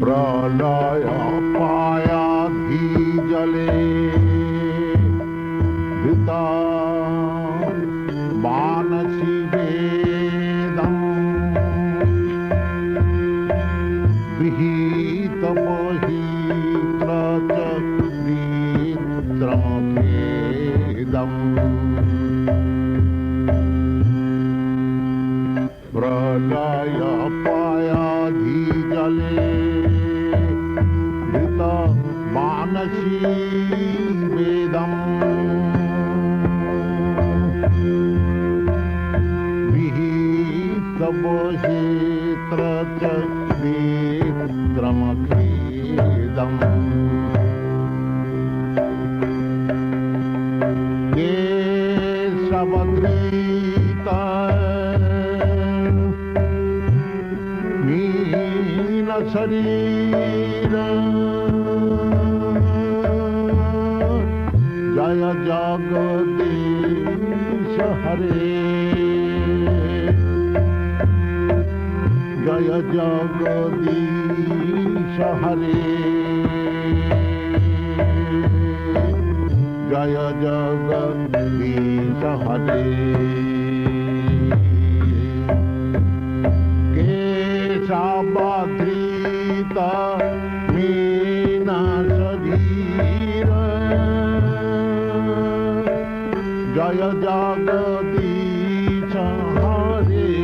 Pralaya-payodhi-jale-dhṛtavān vedam vihita-vahitra-caritram akhedam Pralaya-payodhi-jale-dhṛtavān vedam vihita-vahitra-caritram akhedam Dasāvatāra-stotra Srila Jaya Jagadisha Hare Jaya Jagadisha Hare Jaya Jagadisha Hare Dasāvatāra-stotra Jaya Jagadisha Hare Jaya Jagadisha Hare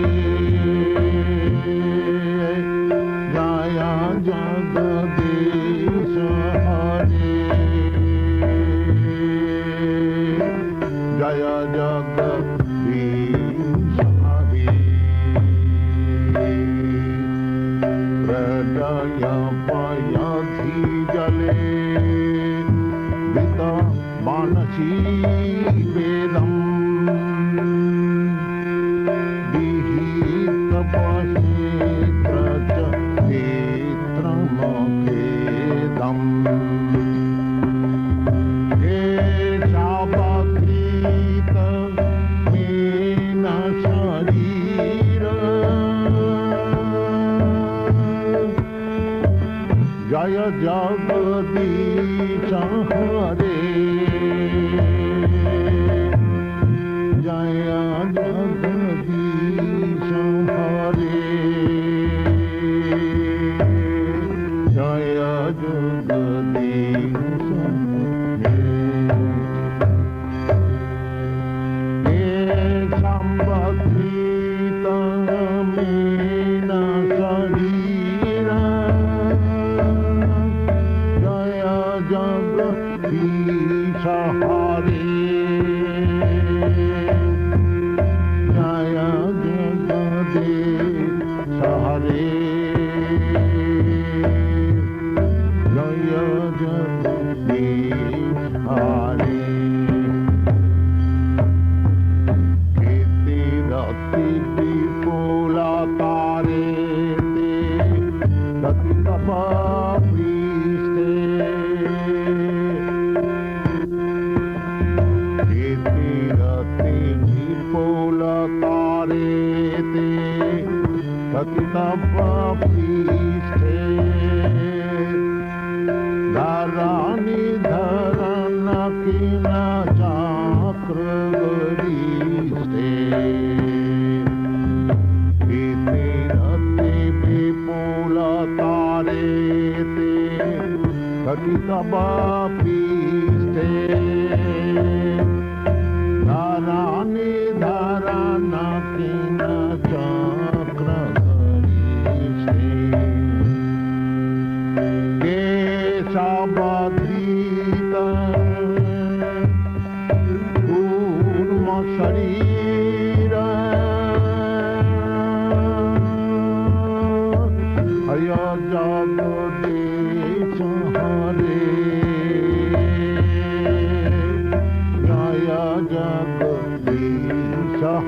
Jaya Jagadisha Hare Pralaya-payodhi-jale-dhṛtavān vedam vihita-vahitra-caritram akhedam Jaya Jagadisha Hare Jaya Jagadisha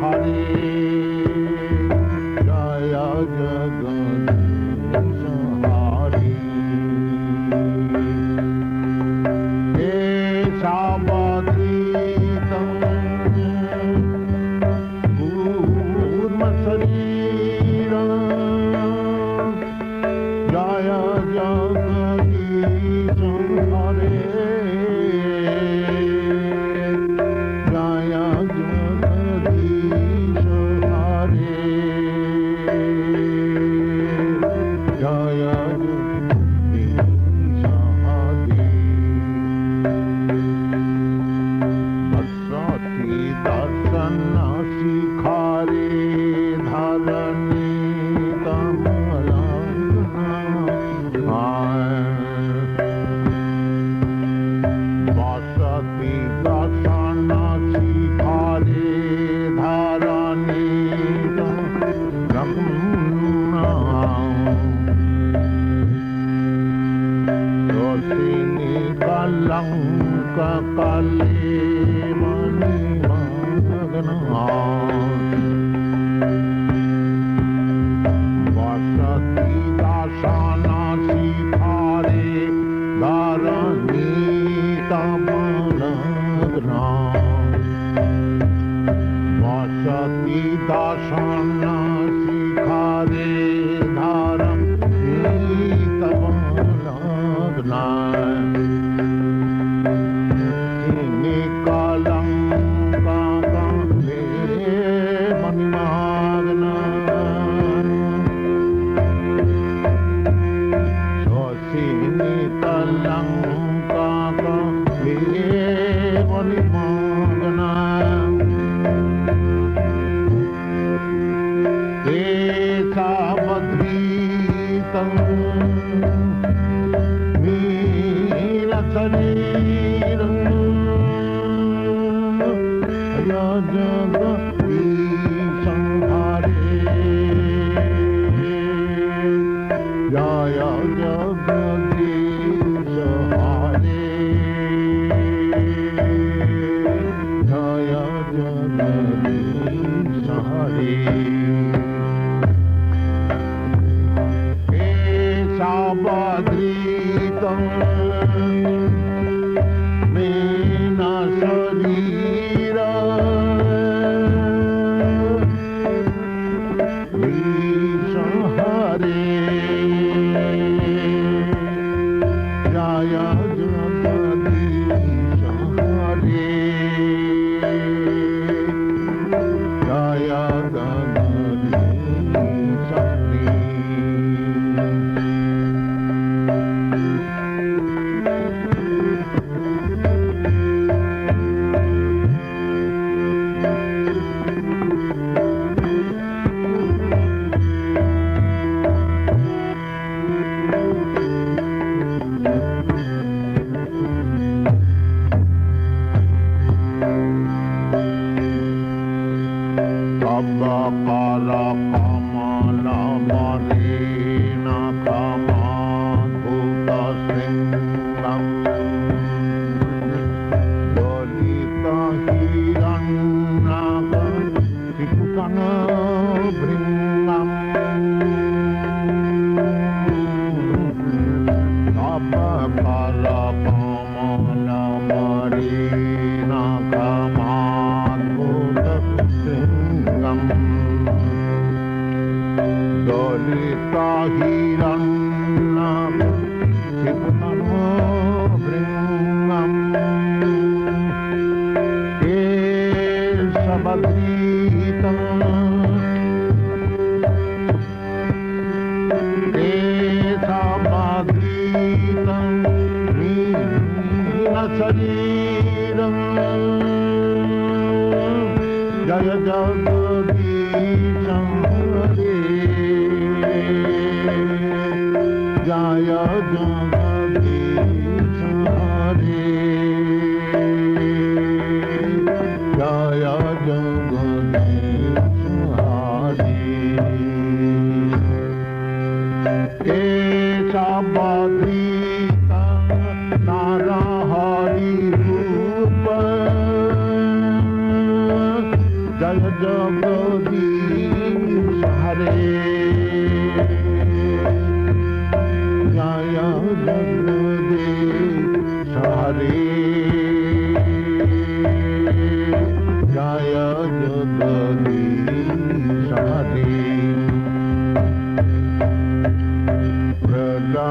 Hare Jaya Jagadisha Jaya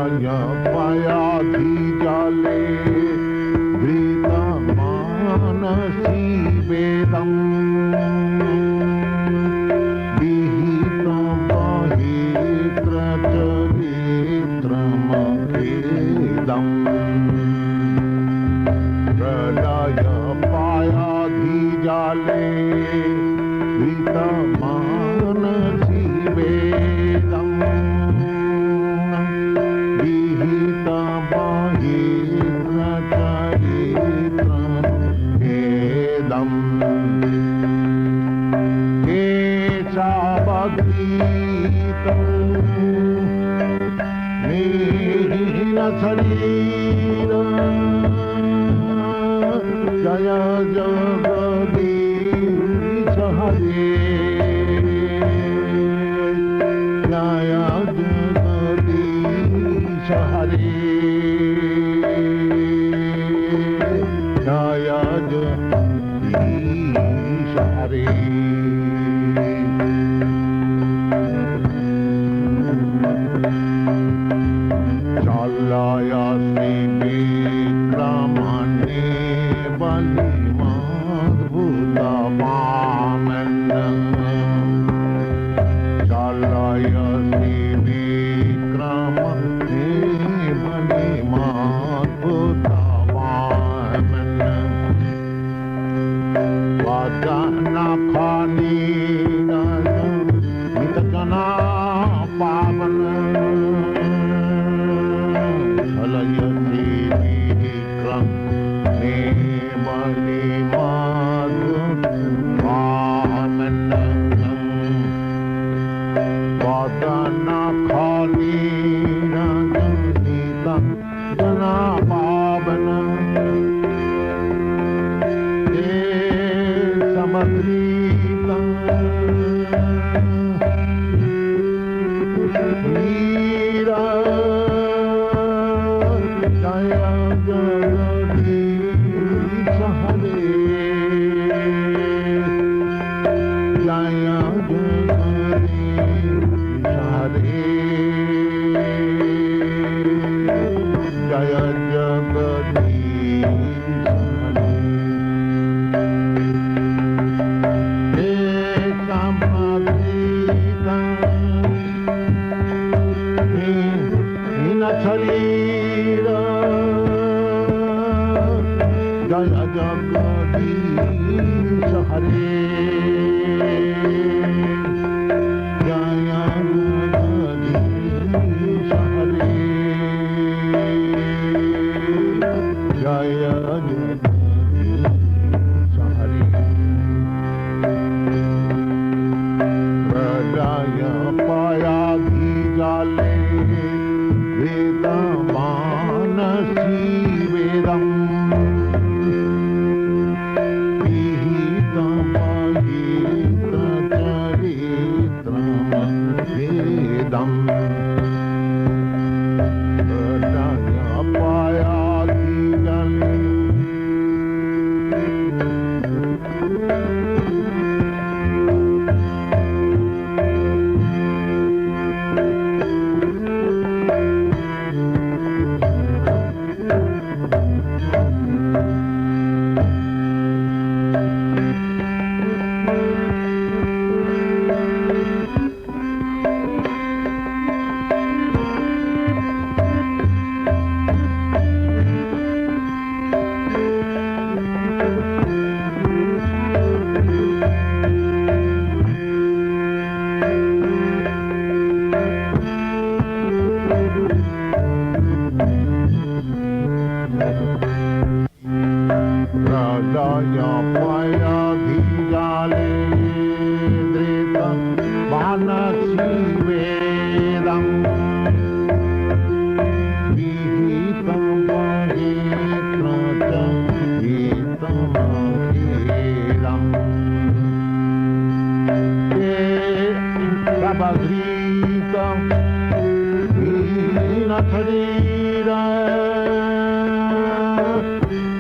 Pralaya-payodhi-jale-dhṛtavān vedam vihita-vahitra-caritram akhedam Pralaya-payodhi-jale-dhṛtavān vedam vihita-vahitra-caritram akhedam Sarira Jaya Jagadisha Hare Jaya Jagadisha Hare Jaya Jagadisha Hare Pralaya-payodhi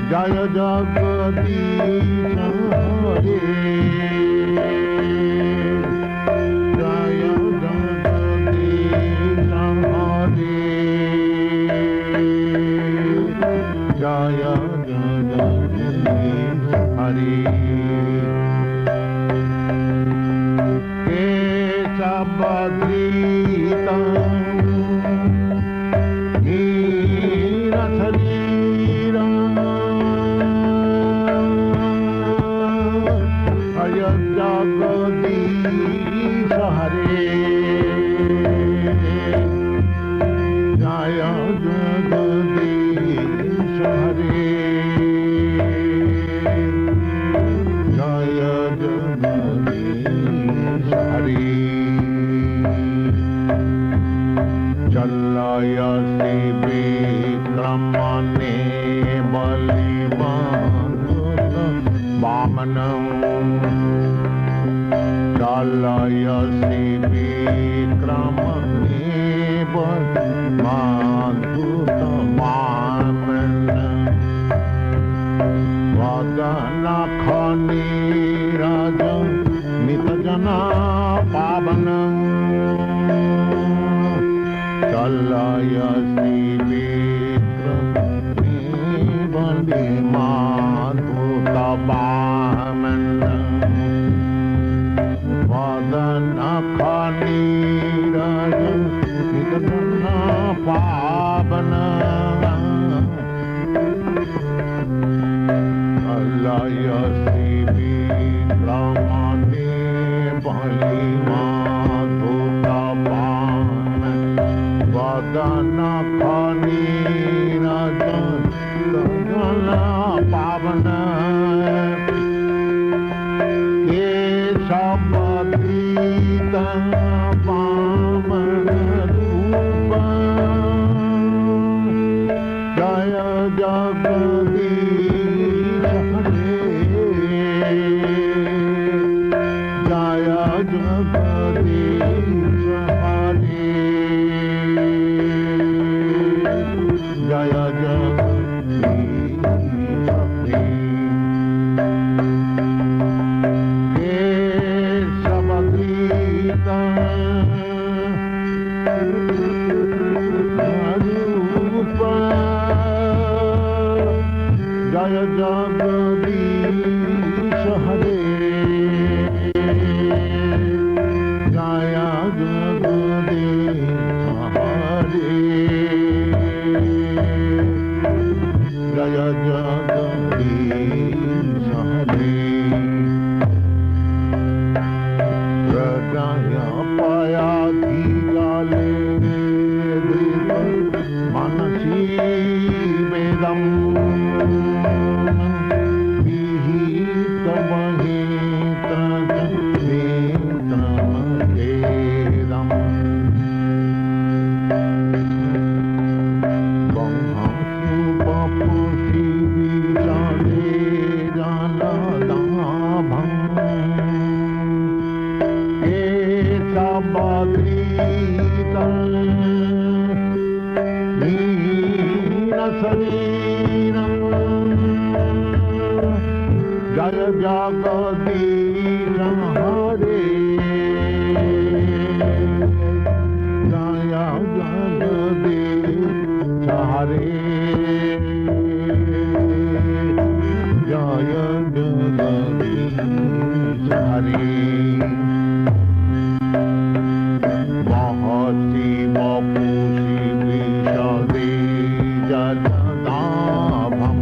Jaya Jagadisha Hare Jaya Jagadisha Hare विक्रमणे बलिवान् वामनं चालयसि विक्रमणे बलिवान् वदनखनीराजं नितजना पावनं चालयसि विक्रमणे बलिवान् वदनखनीराजं नितजना पावनं चालयसि विक्रमणे बलिवान् वदनखनीराजं नितजना पावनं केशवधृतं वामनरूपं जय जगदीश जय जगदीश हरे जय जगदीश हरे केशवधृतं रूपं जय जगदीश हरे जय जगदीश हरे जय जगदीश हरे प्रलय-पयोधि-जले-धृतवान् मनसि vedam vihita-vahitra-caritram जय जगदीश हरे जय जगदीश हरे जय जगदीश हरे महर्षि वपुषि विशदे जलदाभं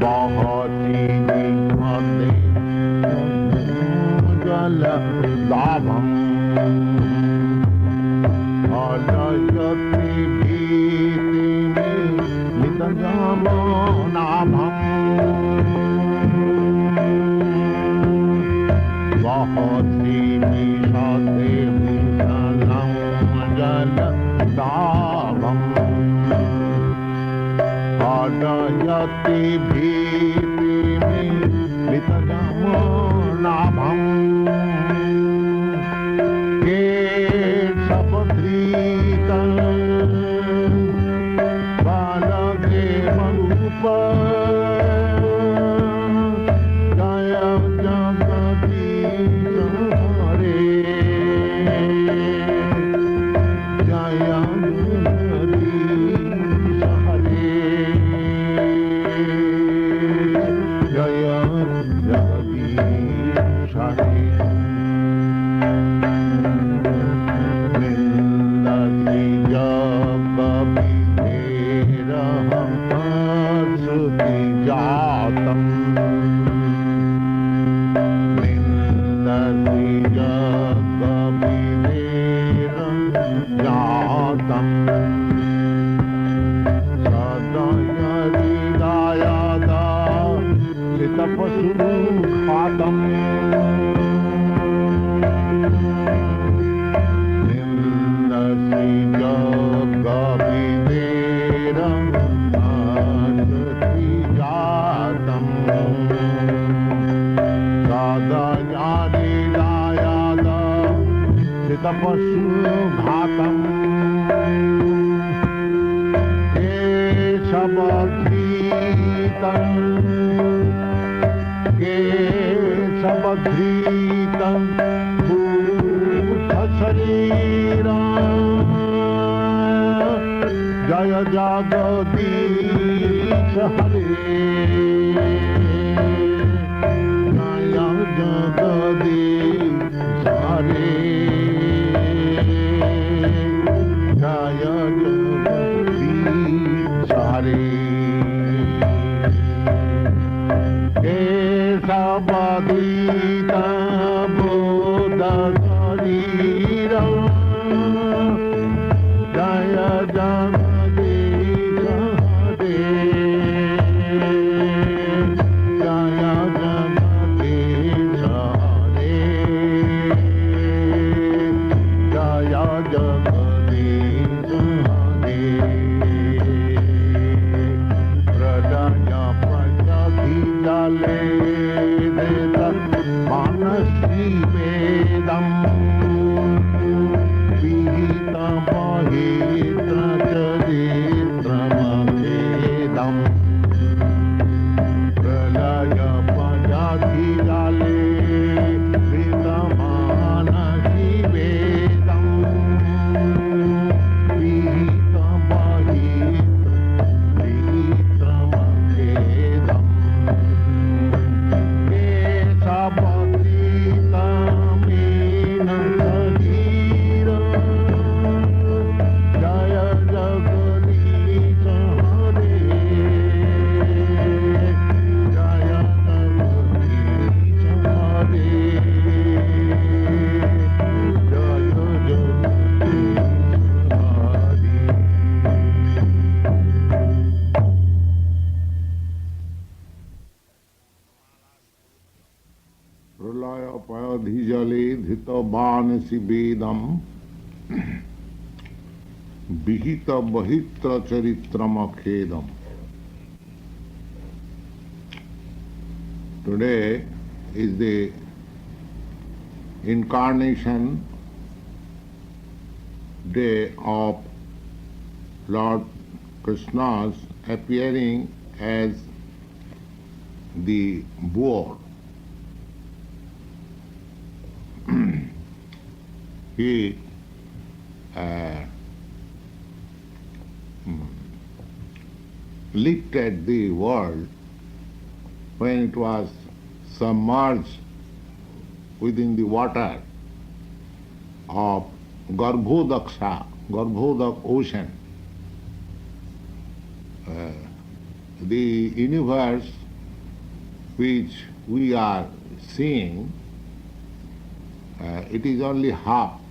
महर्षि विशदे जलदाभं अलयति भीतिमिलितजामनाभं महर्षि विशदे विशनं जलदाभं अलयति भीतिमिलितजामनाभं केशवधृतं बालदेवरूपं जय जगदीश हरे जय जगदीश हरे जय जगदीश हरे निन्दति जगविधेरहंसुति जातं निन्दति जगविधेरजातं सदयरिदायदा लितपशुघातं Jaya Jagadish Hare Jaya Jagadish Hare Jaya Jagadish Hare Dasāvatāra-stotra Jaya Jagadish Hare Jaya Jagadish Hare Jaya Jagadish Hare Pralaya-payodhi-jale-dhṛtavān vedam vihita-vahitra-caritram akhedam Pralaya-payodhi-jale-dhṛtavān vedam vihita-vahitra-caritram akhedam Pralaya-payodhi-jale-dhṛtavān vedam vihita-vahitra-caritram akhedam. Today is the incarnation day of Lord Kṛṣṇa's appearing as the Boar. He lifted the world when it was submerged within the water of Garbhodakaśa, Garbhodaka Ocean. The universe which we are seeing, it is only half.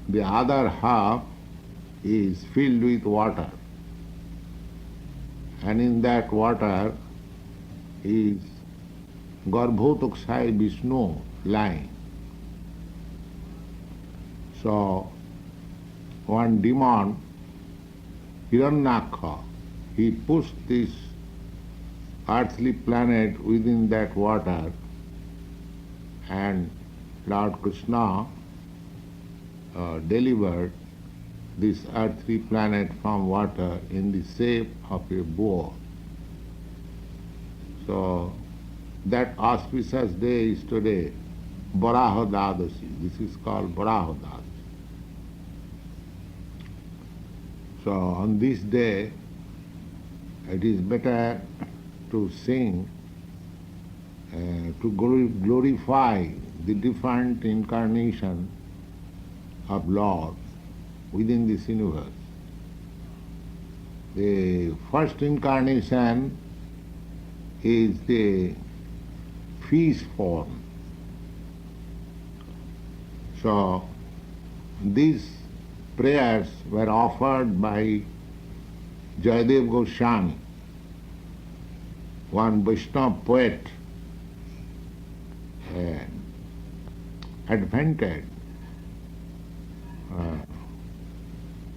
The other half is filled with water, and in that water is Garbhodakaśāyī Viṣṇu lying. So one demon, Hiraṇyākṣa, he pushed this earthly planet within that water, and Lord Kṛṣṇa delivered this earthly planet from water in the shape of a boar. So that auspicious day is today, Varāha-dvadashi. This is called Varāha-dvadashi. So on this day, it is better to sing, to glorify the different incarnation of Lord within this universe. The first incarnation is the fish form. So these prayers were offered by Jayadeva Goswami, one Vaishnava poet, advented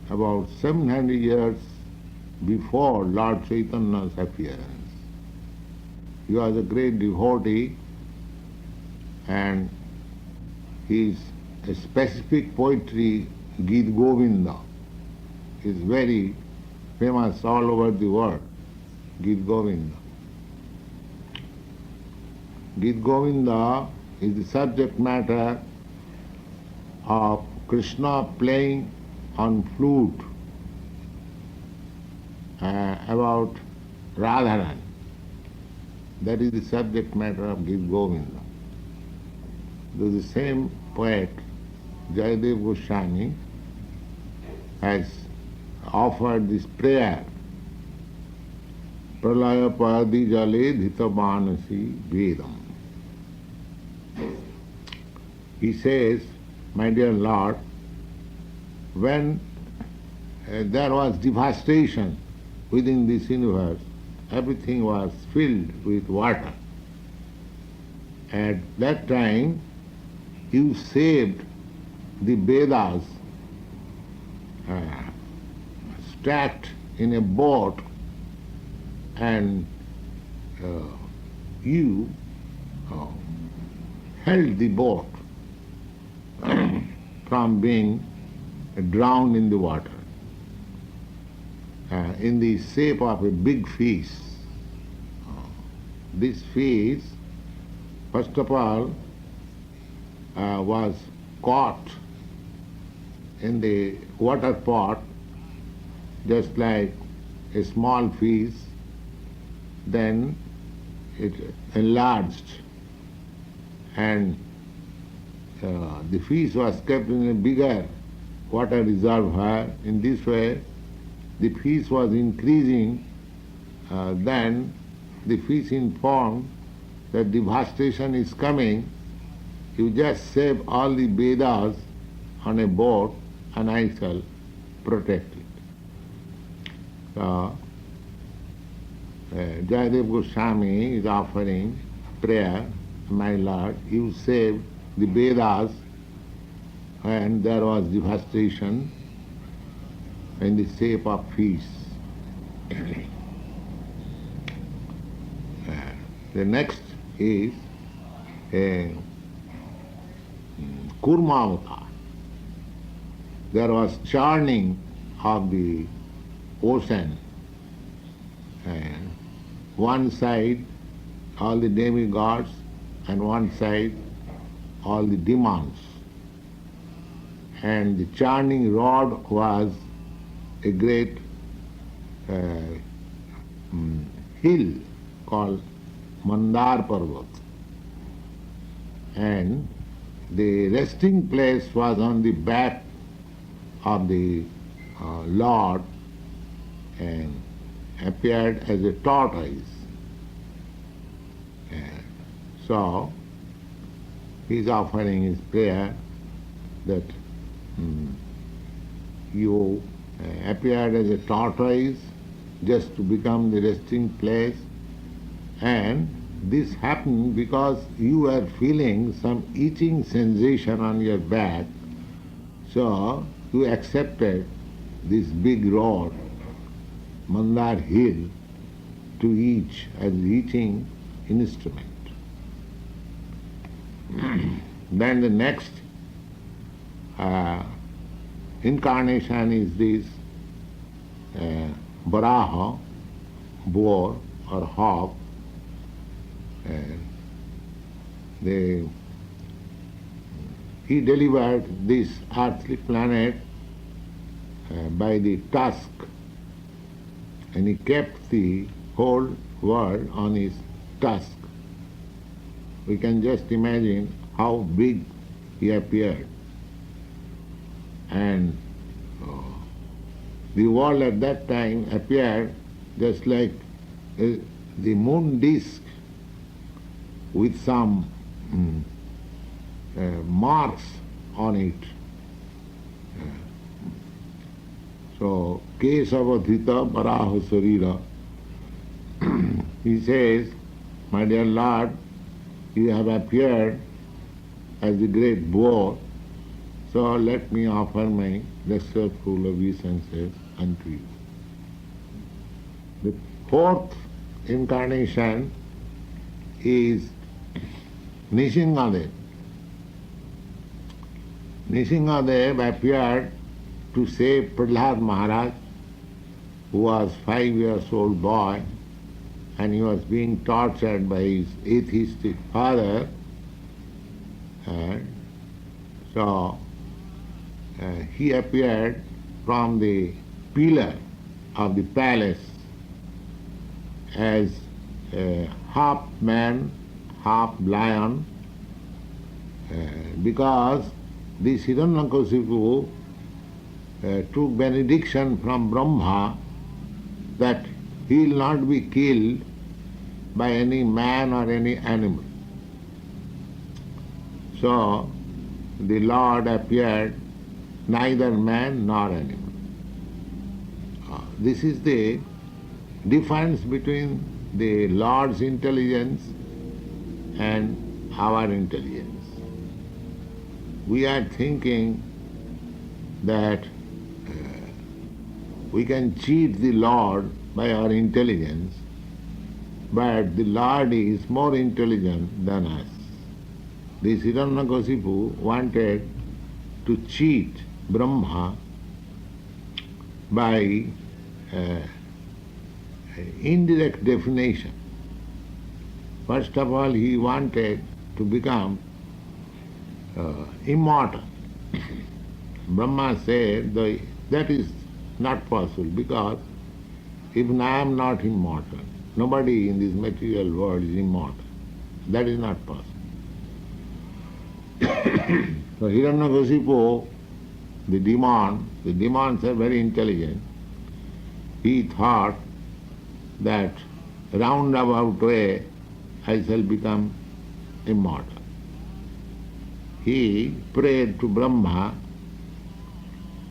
about 700 years before Lord Chaitanya's appearance. He was a great devotee, and his specific poetry, Gita Govinda, is very famous all over the world. Gita Govinda. Gita Govinda is the subject matter of Krishna playing on flute about Radharani. That is the subject matter of Gita Govinda. The same poet, Jayadev Goswami, has offered this prayer, Pralaya-payodhi-jale-dhṛtavān vedam. He says, my dear Lord, when there was devastation within this universe, everything was filled with water. At that time, you saved the Vedas stacked in a boat, and you held the boat from being drowned in the water in the shape of a big fish. This fish, first of all, was caught in the water pot just like a small fish, then it enlarged and the fish was kept in a bigger water reservoir. In this way, the fish was increasing. Then the fish informed that devastation is coming. You just save all the Vedas on a boat and I shall protect it. So, Jayadev Goswami is offering prayer, my Lord, you saved the Vedas and there was devastation in the shape of fish. The next is Kurma-avatar. There was churning of the ocean, and one side all the demigods and one side all the demons. And the churning rod was a great hill called Mandar Parvat. And the resting place was on the back of the Lord and appeared as a tortoise. So, he is offering his prayer that you appeared as a tortoise just to become the resting place, and this happened because you were feeling some itching sensation on your back, so you accepted this big rod, Mandar hill, to each as itching instrument. Then the next incarnation is this Varāha, boar or hawk. He delivered this earthly planet by the tusk, and he kept the whole world on his tusk. We can just imagine how big he appeared. And the world at that time appeared just like the moon disk with some marks on it. So, Kesavadhita Varāha Sarira. He says, my dear Lord, you have appeared as the great boar, so let me offer my lesser full obeisances unto you. The fourth incarnation is Nrsimhadev. Nrsimhadev appeared to save Prahlad Maharaj, who was 5 years old boy, and he was being tortured by his atheistic father. So he appeared from the pillar of the palace as a half man, half lion, because this Hiraṇyākṣa took benediction from Brahma that he will not be killed by any man or any animal. So the Lord appeared neither man nor animal. This is the difference between the Lord's intelligence and our intelligence. We are thinking that we can cheat the Lord by our intelligence, but the Lord is more intelligent than us. This Hiraṇyākṣa wanted to cheat Brahma by indirect definition. First of all, he wanted to become immortal. Brahma said that is not possible, because even I am not immortal, nobody in this material world is immortal. That is not possible. So Hiraṇyākṣa, the demons are very intelligent. He thought that roundabout way I shall become immortal. He prayed to Brahma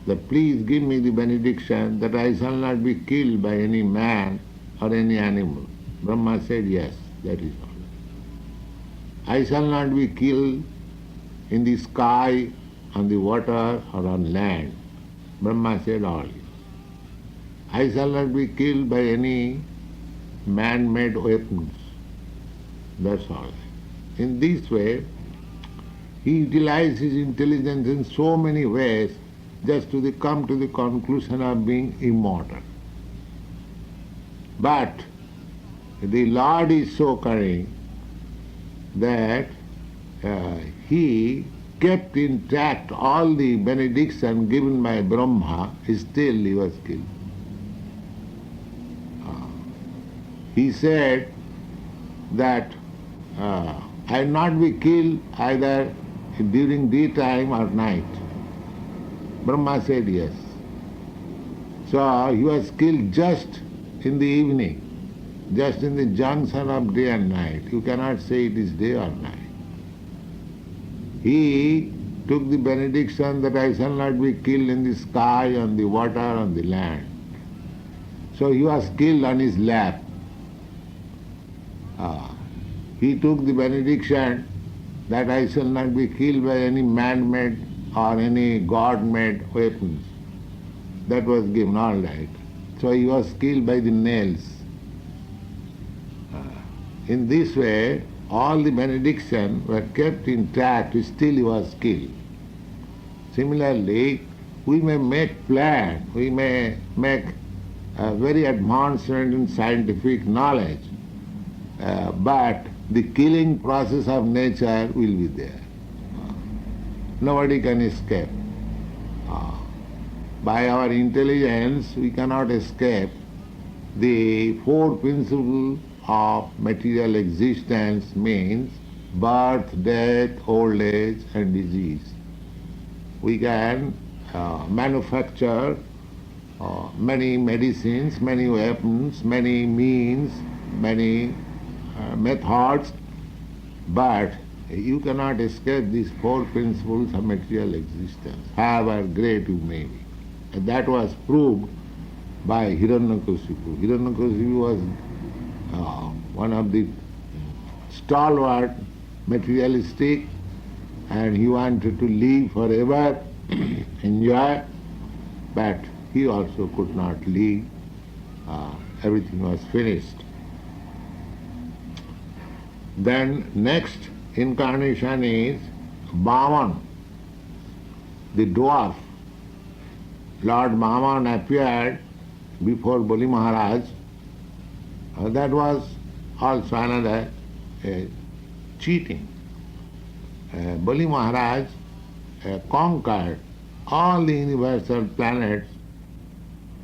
that please give me the benediction that I shall not be killed by any man or any animal. Brahma said, yes, that is all. I shall not be killed in the sky, on the water or on land. Brahma said, all yes. I shall not be killed by any man-made weapons. That's all. In this way, he utilized his intelligence in so many ways just to come to the conclusion of being immortal. But the Lord is so cunning that he kept intact all the benediction given by Brahma, still he was killed. He said that I will not be killed either during daytime or night. Brahma said yes. So he was killed just in the evening, just in the junction of day and night. You cannot say it is day or night. He took the benediction that I shall not be killed in the sky, on the water, on the land. So he was killed on his lap. He took the benediction that I shall not be killed by any man-made or any God-made weapons. That was given, all right. So he was killed by the nails. In this way, all the benediction were kept intact, still he was killed. Similarly, we may make plans, we may make very advancement in scientific knowledge, but the killing process of nature will be there. Nobody can escape. By our intelligence, we cannot escape the four principles of material existence, means birth, death, old age and disease. We can manufacture many medicines, many weapons, many means, many methods, but you cannot escape these four principles of material existence, however great you may be. And that was proved by Hiraṇyākṣa. Hiraṇyākṣa was one of the stalwart materialistic, and he wanted to live forever, enjoy, but he also could not live. Everything was finished. Then next incarnation is Vaman, the dwarf. Lord Vaman appeared before Bali Maharaj. That was also another cheating. Bali Maharaj conquered all the universal planets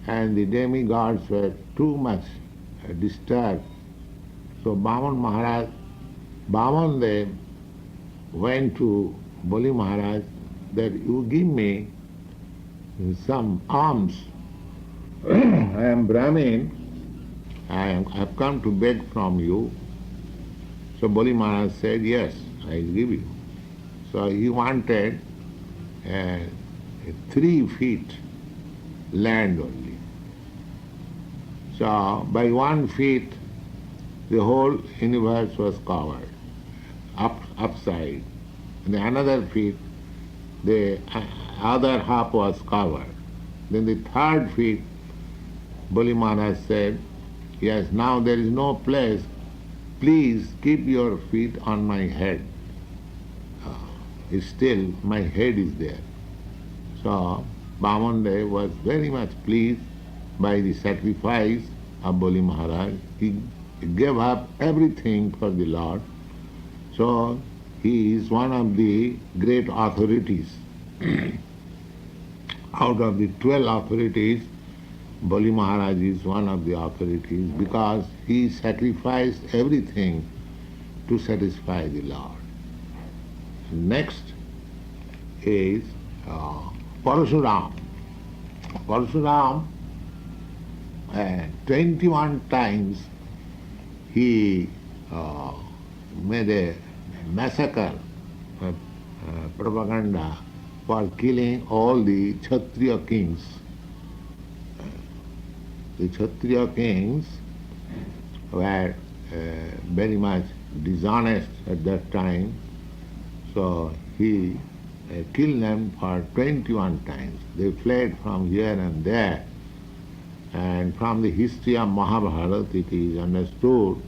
and the demigods were too much disturbed. So Bhaman Dev went to Bali Maharaj that you give me some alms. I am Brahmin, I have come to beg from you. So Bali Maharaj said, yes, I will give you. So he wanted 3 feet land only. So by 1 feet the whole universe was covered, upside. And the another feet, the other half was covered. Then the 3rd feet, Bali Maharaj said, yes, now there is no place, please keep your feet on my head. Still, my head is there. So, Bhaman was very much pleased by the sacrifice of Bali Maharaj. He gave up everything for the Lord. So, he is one of the great authorities. Out of the 12 authorities, Bali Maharaj is one of the authorities because he sacrificed everything to satisfy the Lord. Next is Parasuram. Parasuram, 21 times he made a massacre, propaganda for killing all the Kshatriya kings. The Kshatriya kings were very much dishonest at that time, so he killed them for 21 times. They fled from here and there, and from the history of Mahabharata it is understood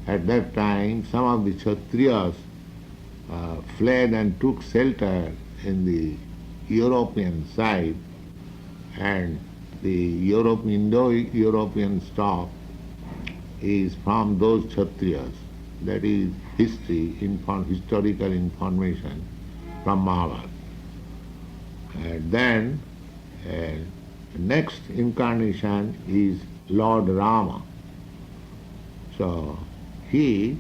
at that time some of the Kshatriyas fled and took shelter in the European side, and the Indo-European stock is from those Kshatriyas. That is history, historical information from Mahabharata. Then next incarnation is Lord Rama. So he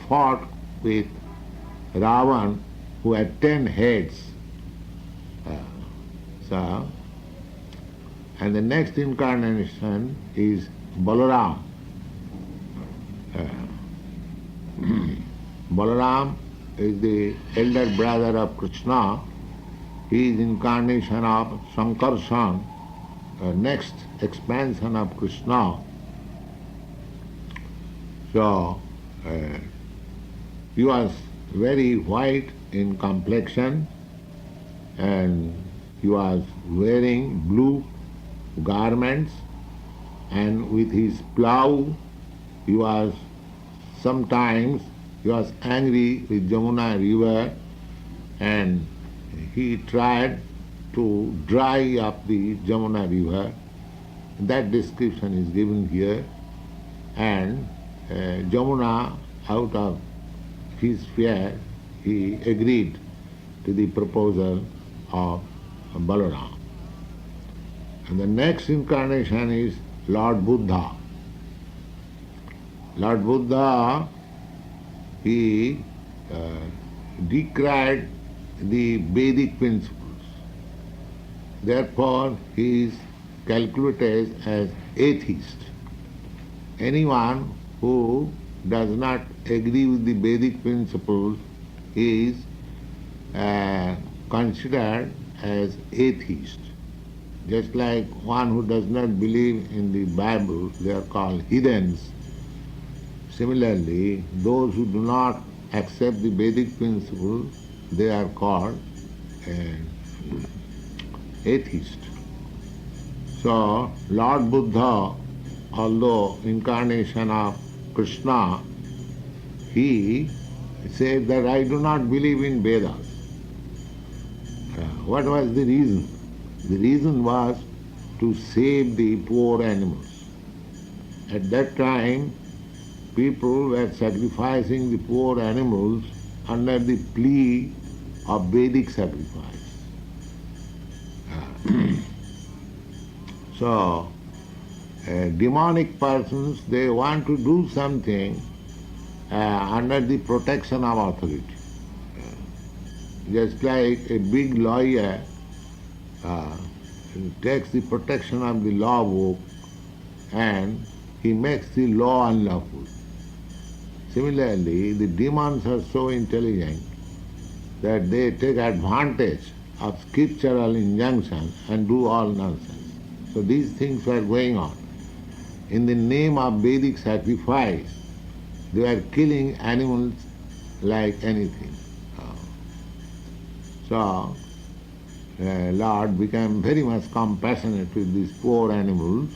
fought with Ravan, who had 10 heads. And the next incarnation is Balaram. Balaram is the elder brother of Krishna. He is incarnation of Sankarshan, next expansion of Krishna. So he was very white in complexion, and he was wearing blue garments, and with his plough sometimes he was angry with Jamuna river, and he tried to dry up the Jamuna river. That description is given here, and Jamuna, out of his fear, he agreed to the proposal of Balaram. And the next incarnation is Lord Buddha. Lord Buddha, he decried the Vedic principles. Therefore, he is calculated as atheist. Anyone who does not agree with the Vedic principles is considered as atheist. Just like one who does not believe in the Bible, they are called heathens. Similarly, those who do not accept the Vedic principles, they are called atheist. So, Lord Buddha, although incarnation of Krishna, he said that I do not believe in Vedas. What was the reason? The reason was to save the poor animals. At that time, people were sacrificing the poor animals under the plea of Vedic sacrifice. So, demonic persons, they want to do something under the protection of authority. Just like a big lawyer takes the protection of the law book and he makes the law unlawful. Similarly, the demons are so intelligent that they take advantage of scriptural injunction and do all nonsense. So these things were going on. In the name of Vedic sacrifice, they were killing animals like anything. So, Lord became very much compassionate with these poor animals,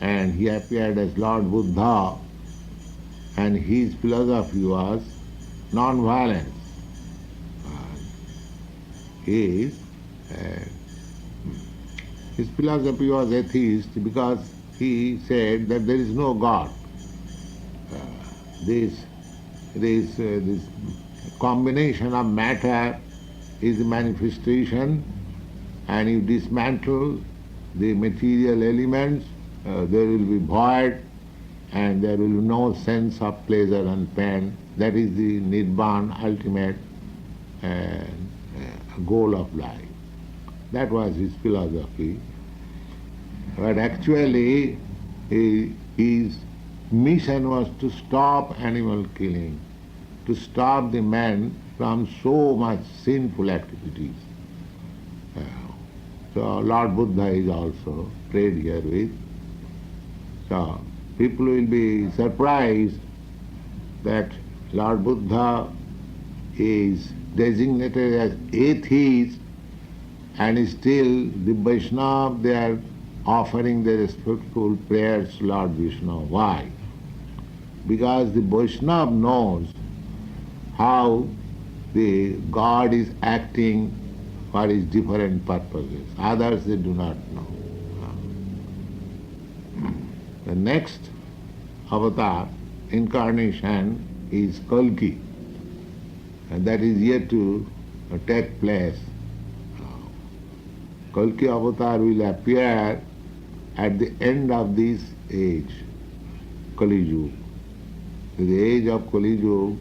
and he appeared as Lord Buddha, and his philosophy was non-violence. His philosophy was atheist because he said that there is no God. This combination of matter is a manifestation, and you dismantle the material elements, there will be void, and there will be no sense of pleasure and pain. That is the Nirvana, ultimate goal of life. That was his philosophy. But actually, his mission was to stop animal killing, to stop the man from so much sinful activities. So Lord Buddha is also prayed here with. So people will be surprised that Lord Buddha is designated as atheist, and still the Vaishnava, they are offering their respectful prayers to Lord Vishnu. Why? Because the Vaishnava knows how the God is acting for his different purposes. Others, they do not know. The next avatar, incarnation, is Kalki, and that is yet to take place. Kalki avatar will appear at the end of this age, Kali Yuga. The age of Kali Yuga,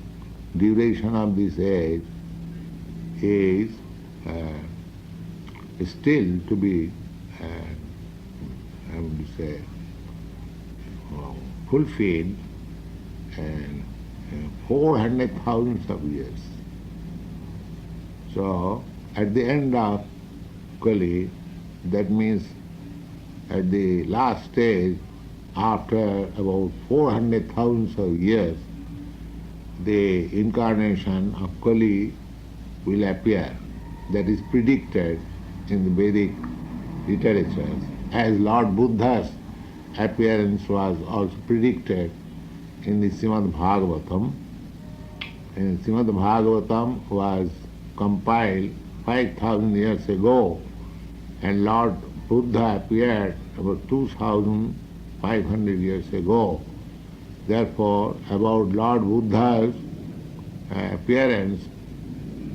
duration of this age is still to be, I would say, fulfilled, and 400,000 of years. So, at the end of Kali, that means at the last stage, after about 400,000 of years, the incarnation of Kali will appear. That is predicted in the Vedic literatures, as Lord Buddha's appearance was also predicted in the Srimad Bhagavatam. And Srimad Bhagavatam was compiled 5,000 years ago, and Lord Buddha appeared about 2,500 years ago. Therefore, about Lord Buddha's appearance,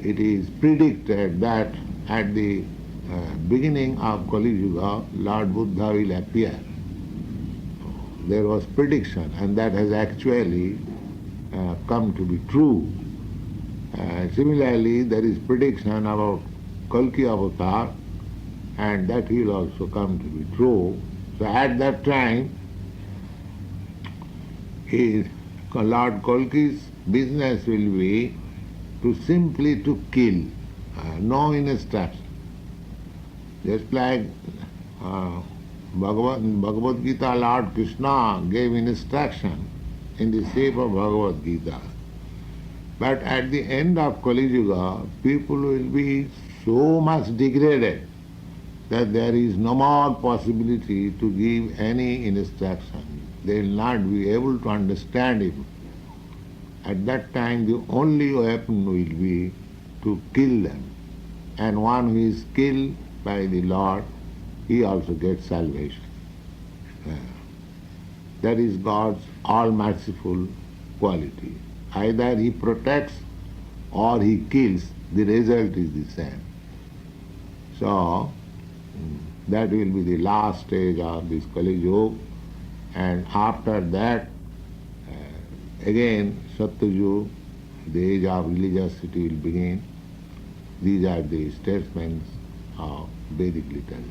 it is predicted that at the beginning of Kali Yuga, Lord Buddha will appear. There was prediction, and that has actually come to be true. Similarly, there is prediction about Kalki avatar, and that will also come to be true. So at that time, Lord Kalki's business will be to simply to kill, no instruction. Just like Bhagavad Gita, Lord Kṛṣṇa gave instruction in the shape of Bhagavad Gita. But at the end of Kali Yuga, people will be so much degraded that there is no more possibility to give any instruction. They will not be able to understand it. At that time, the only weapon will be to kill them. And one who is killed by the Lord, he also gets salvation. That is God's all-merciful quality. Either he protects or he kills, the result is the same. So, That will be the last stage of this Kali Yuga, and after that, again, Satyayuga, the age of religiosity will begin. These are the statements of Vedic literature.